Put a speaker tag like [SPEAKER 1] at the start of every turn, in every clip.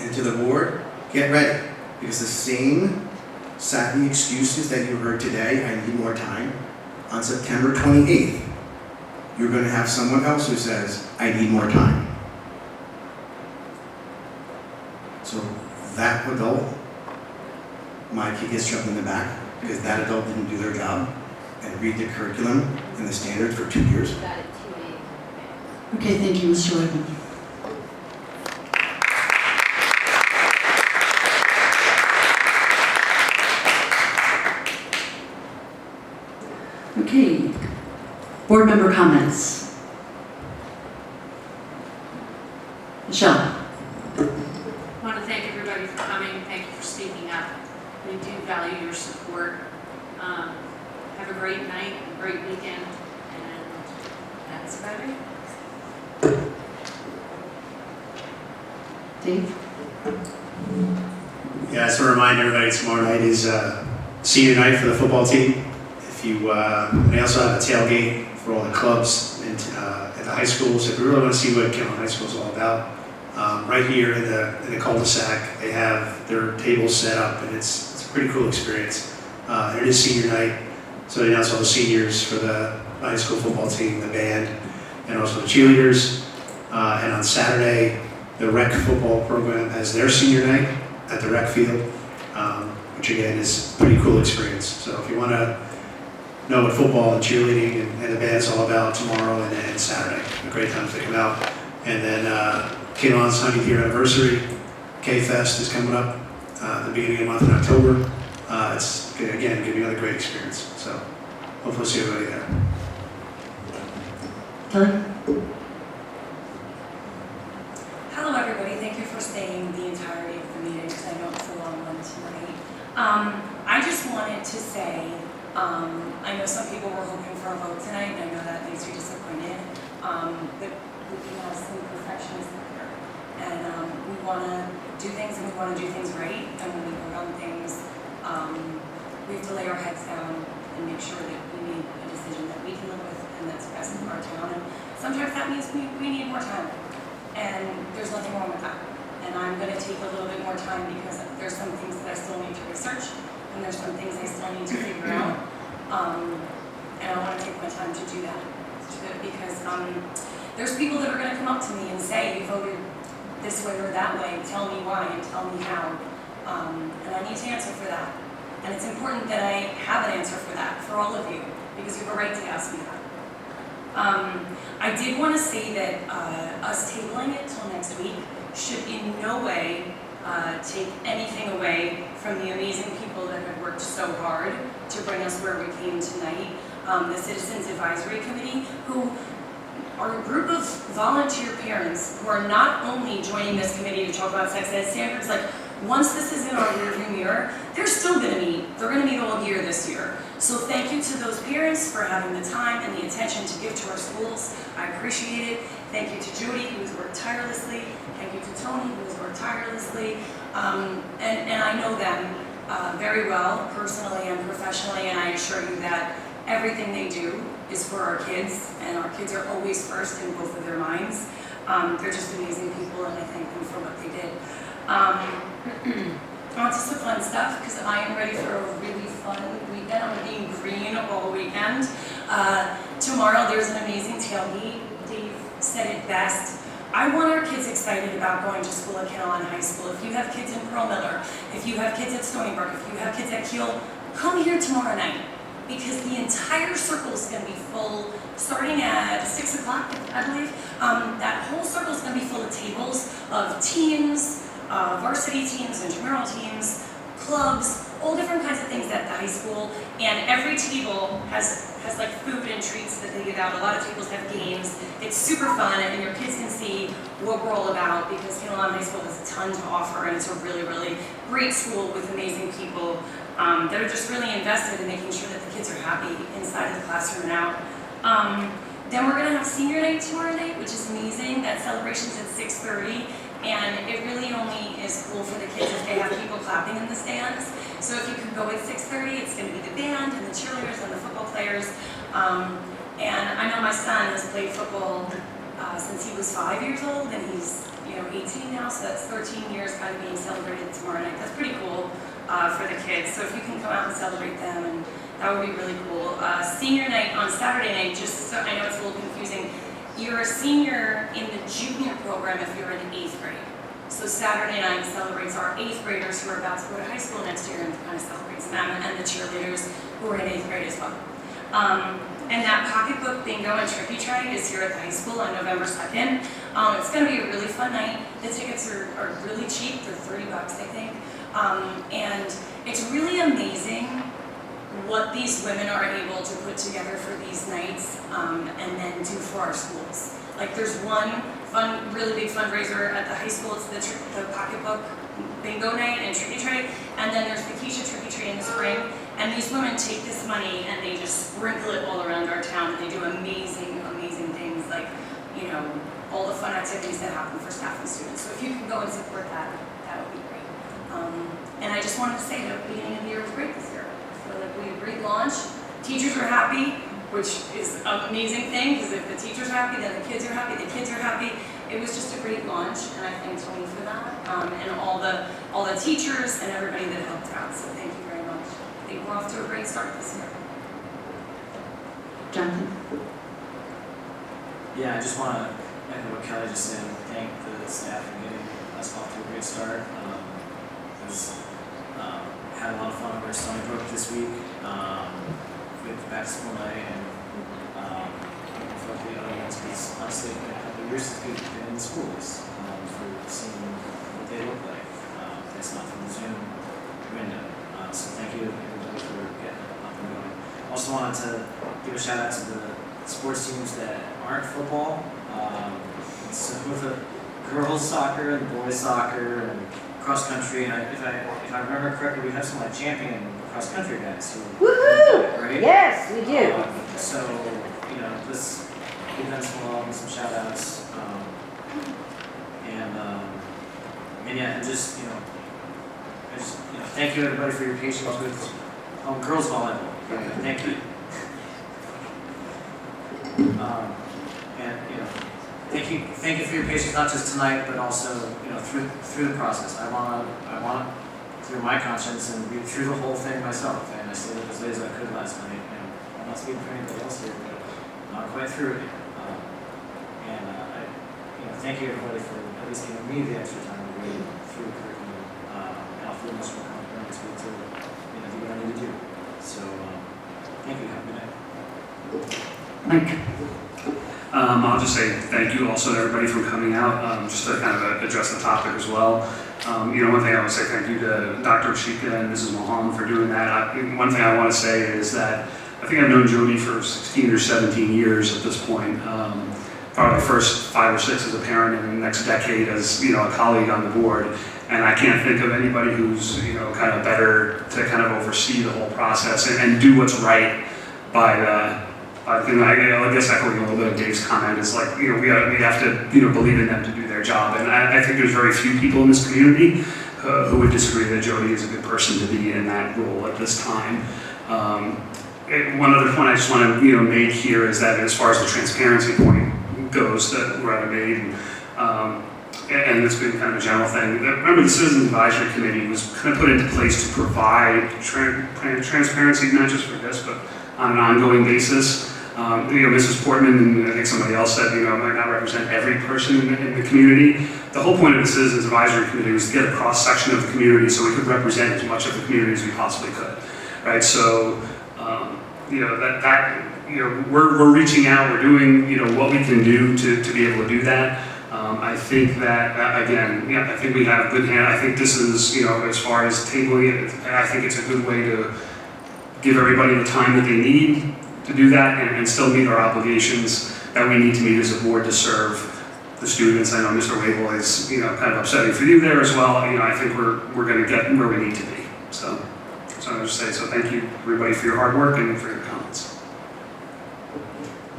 [SPEAKER 1] And to the board, get ready, because the same sappy excuses that you heard today, I need more time, on September 28th, you're going to have someone else who says, I need more time. So that adult, my kid gets shoved in the back because that adult didn't do their job and read the curriculum and the standards for 2 years.
[SPEAKER 2] Okay, thank you, Mr. Wegman. Okay, board member comments. Michelle.
[SPEAKER 3] I want to thank everybody for coming. Thank you for speaking up. We do value your support. Have a great night, a great weekend, and that's about it.
[SPEAKER 2] Dave?
[SPEAKER 4] Yeah, just want to remind everybody, tomorrow night is senior night for the football team. If you, we also have a tailgate for all the clubs and, at the high schools. If you really want to see what Carrollton High School is all about, right here in the cul-de-sac, they have their tables set up, and it's a pretty cool experience. It is senior night, so they announce all the seniors for the high school football team, the band, and also the cheerleaders. And on Saturday, the rec football program has their senior night at the rec field, which again is a pretty cool experience. So if you want to know what football and cheerleading and the band's all about, tomorrow and Saturday, a great time to come out. And then Kalon's 100th year anniversary, K-Fest is coming up at the beginning of the month in October. It's again going to be another great experience. So hopefully see everybody there.
[SPEAKER 2] Kelly?
[SPEAKER 5] Hello everybody, thank you for staying the entirety of the meeting because I know it's a long one tonight. I just wanted to say, I know some people were hoping for a vote tonight, and I know that makes you disappointed, but we have some perfectionists here. And we want to do things, and we want to do things right, and when we vote on things, we have to lay our heads down and make sure that we make a decision that we can live with and that's best for our town. And sometimes that means we need more time. And there's nothing wrong with that. And I'm going to take a little bit more time because there's some things that I still need to research, and there's some things I still need to figure out. And I want to take my time to do that. Because there's people that are going to come up to me and say, you voted this way or that way, tell me why and tell me how. And I need to answer for that. And it's important that I have an answer for that, for all of you, because you have a right to ask me that. I did want to say that us tabling it till next week should in no way take anything away from the amazing people that have worked so hard to bring us where we came tonight. The Citizens Advisory Committee, who are a group of volunteer parents who are not only joining this committee to talk about sex ed standards, like once this is in our rearview mirror, they're still going to meet. They're going to meet all year this year. So thank you to those parents for having the time and the attention to give to our schools. I appreciate it. Thank you to Jody, who has worked tirelessly. Thank you to Tony, who has worked tirelessly. And I know them very well, personally and professionally, and I assure you that everything they do is for our kids, and our kids are always first in both of their minds. They're just amazing people, and I thank them for what they did. On to some fun stuff, because I am ready for a really fun weekend. I'm being green all weekend. Tomorrow there's an amazing tailgate. Dave said it best. I want our kids excited about going to school at Carrollton High School. If you have kids in Pearl Miller, if you have kids at Stony Brook, if you have kids at Kiel, come here tomorrow night, because the entire circle is going to be full, starting at 6 o'clock, I believe. That whole circle is going to be full of tables of teams, varsity teams, intramural teams, clubs, all different kinds of things at the high school. And every table has like food and treats that they give out. A lot of tables have games. It's super fun, and your kids can see what we're all about, because Carrollton High School has a ton to offer, and it's a really, really great school with amazing people that are just really invested in making sure that the kids are happy inside of the classroom and out. Then we're going to have senior night tomorrow night, which is amazing. That celebration's at 6:30, and it really only is cool for the kids if they have people clapping in the stands. So if you can go at 6:30, it's going to be the band and the cheerleaders and the football players. And I know my son has played football since he was 5 years old, and he's 18 now, so that's 13 years kind of being celebrated tomorrow night. That's pretty cool for the kids. So if you can come out and celebrate them, and that would be really cool. Senior night on Saturday night, just so I know it's a little confusing, you're a senior in the junior program if you're in 8th grade. So Saturday night celebrates our 8th graders who are about to go to high school next year, and kind of celebrates them and the cheerleaders who are in 8th grade as well. And that pocketbook bingo and tricky try is here at the high school on November 2nd. It's going to be a really fun night. The tickets are really cheap. They're $30, I think. And it's really amazing what these women are able to put together for these nights and then do for our schools. Like there's one really big fundraiser at the high school. It's the pocketbook bingo night and tricky try. And then there's the Keisha tricky try in the spring. And these women take this money and they just sprinkle it all around our town. And they do amazing, amazing things like, all the fun activities that happen for staff and students. So if you can go and support that, that would be great. And I just wanted to say that the beginning of the year was great this year. I feel like we had a great launch. Teachers are happy, which is an amazing thing, because if the teachers are happy, then the kids are happy, the kids are happy. It was just a great launch, and I thank Tony for that, and all the teachers and everybody that helped out. So thank you very much. I think we're off to a great start this year.
[SPEAKER 2] Jonathan?
[SPEAKER 6] Yeah, I just want to echo what Kelly just said. Thank the staff for getting us off to a great start. Had a lot of fun over at Stony Brook this week with back to school night, and I felt the audience was honestly a couple of years since we've been in the schools for seeing what they look like. That's not from the Zoom window. So thank you everybody for getting up and going. Also wanted to give a shout out to the sports teams that aren't football. So with the girls soccer and boys soccer and cross country, and if I remember correctly, we have some like champion cross country guys who right?
[SPEAKER 7] Yes, we do.
[SPEAKER 6] So let's give them some love and some shout outs. And yeah, and just thank you everybody for your patience with girls volleyball. Thank you. And thank you for your patience, not just tonight, but also through the process. I want through my conscience and read through the whole thing myself. And I stayed up as late as I could last night. And I'm not speaking for anybody else here, but I'm not quite through it. I thank you everybody for at least giving me the extra time to read through the curriculum. And I'll feel much more confident this week to do what I need to do. So thank you. Have a good night.
[SPEAKER 2] Mike?
[SPEAKER 8] I'll just say thank you also to everybody for coming out, just to kind of address the topic as well. One thing I would say thank you to Dr. Chika and Mrs. Mohan for doing that. One thing I want to say is that I think I've known Jody for 16 or 17 years at this point. Probably the first 5 or 6 as a parent, and the next decade as a colleague on the board. And I can't think of anybody who's kind of better to kind of oversee the whole process and do what's right by the. I guess echoing a little bit of Dave's comment is like, we have to, believe in them to do their job. And I think there's very few people in this community who would disagree that Jody is a good person to be in that role at this time. One other point I just want to, make here is that as far as the transparency point goes that Loretta made, and it's been kind of a general thing. Remember, the Citizens Advisory Committee was kind of put into place to provide transparency, not just for this, but on an ongoing basis. Mrs. Portman and I think somebody else said, might not represent every person in the community. The whole point of the Citizens Advisory Committee was to get a cross-section of the community so we could represent as much of the community as we possibly could, right? So, we're reaching out, we're doing, what we can do to be able to do that. I think that, again, I think we have good hand. I think this is, as far as tabling it, I think it's a good way to give everybody the time that they need to do that and still meet our obligations that we need to meet as a board to serve the students. I know Mr. Wable is, kind of upsetting for you there as well. I think we're going to get where we need to be. So I would just say, so thank you everybody for your hard work and for your comments.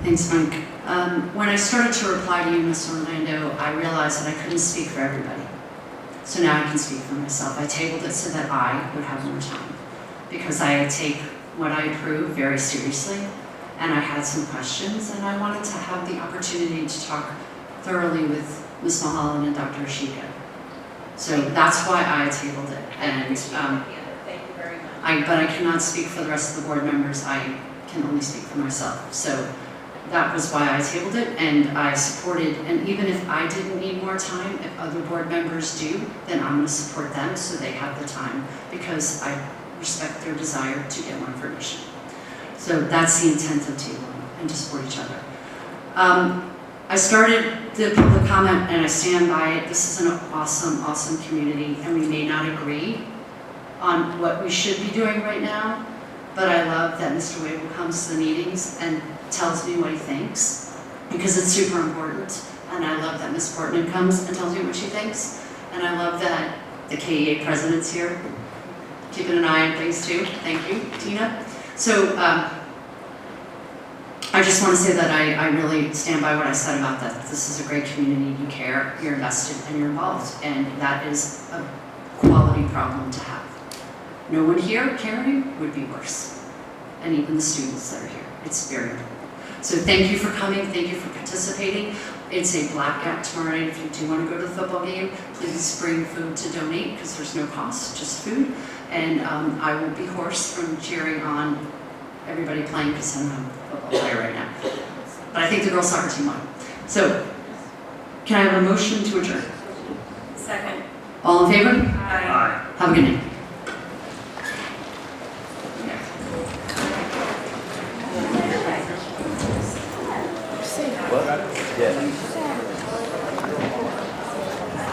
[SPEAKER 2] Thanks, Mike. When I started to reply to you, Ms. Orlando, I realized that I couldn't speak for everybody. So now I can speak for myself. I tabled it so that I would have more time, because I take what I approve very seriously, and I had some questions, and I wanted to have the opportunity to talk thoroughly with Ms. Mulholland and Dr. Ashika. So that's why I tabled it. And
[SPEAKER 3] Thank you very much.
[SPEAKER 2] but I cannot speak for the rest of the board members. I can only speak for myself. So that was why I tabled it, and I supported, and even if I didn't need more time, if other board members do, then I'm going to support them so they have the time, because I respect their desire to get more information. So that's the intent of tabling, and to support each other. I started the public comment, and I stand by it. This is an awesome, awesome community, and we may not agree on what we should be doing right now, but I love that Mr. Wable comes to the meetings and tells me what he thinks, because it's super important. And I love that Ms. Portman comes and tells me what she thinks. And I love that the KEA president's here, keeping an eye on things too. Thank you, Tina. So I just want to say that I really stand by what I said about that. This is a great community. You care, you're invested, and you're involved. And that is a quality problem to have. No one here caring would be worse. And even the students that are here. It's very important. So thank you for coming, thank you for participating. It's a blackout tomorrow night. If you do want to go to the football game, please bring food to donate, because there's no cost, just food. And I will be hoarse from cheering on everybody playing, because I'm a football player right now. But I think the girls soccer team won. So, can I have a motion to adjourn?
[SPEAKER 5] Second.
[SPEAKER 2] All in favor?
[SPEAKER 5] Aye.
[SPEAKER 8] Aye.
[SPEAKER 2] Have a good night.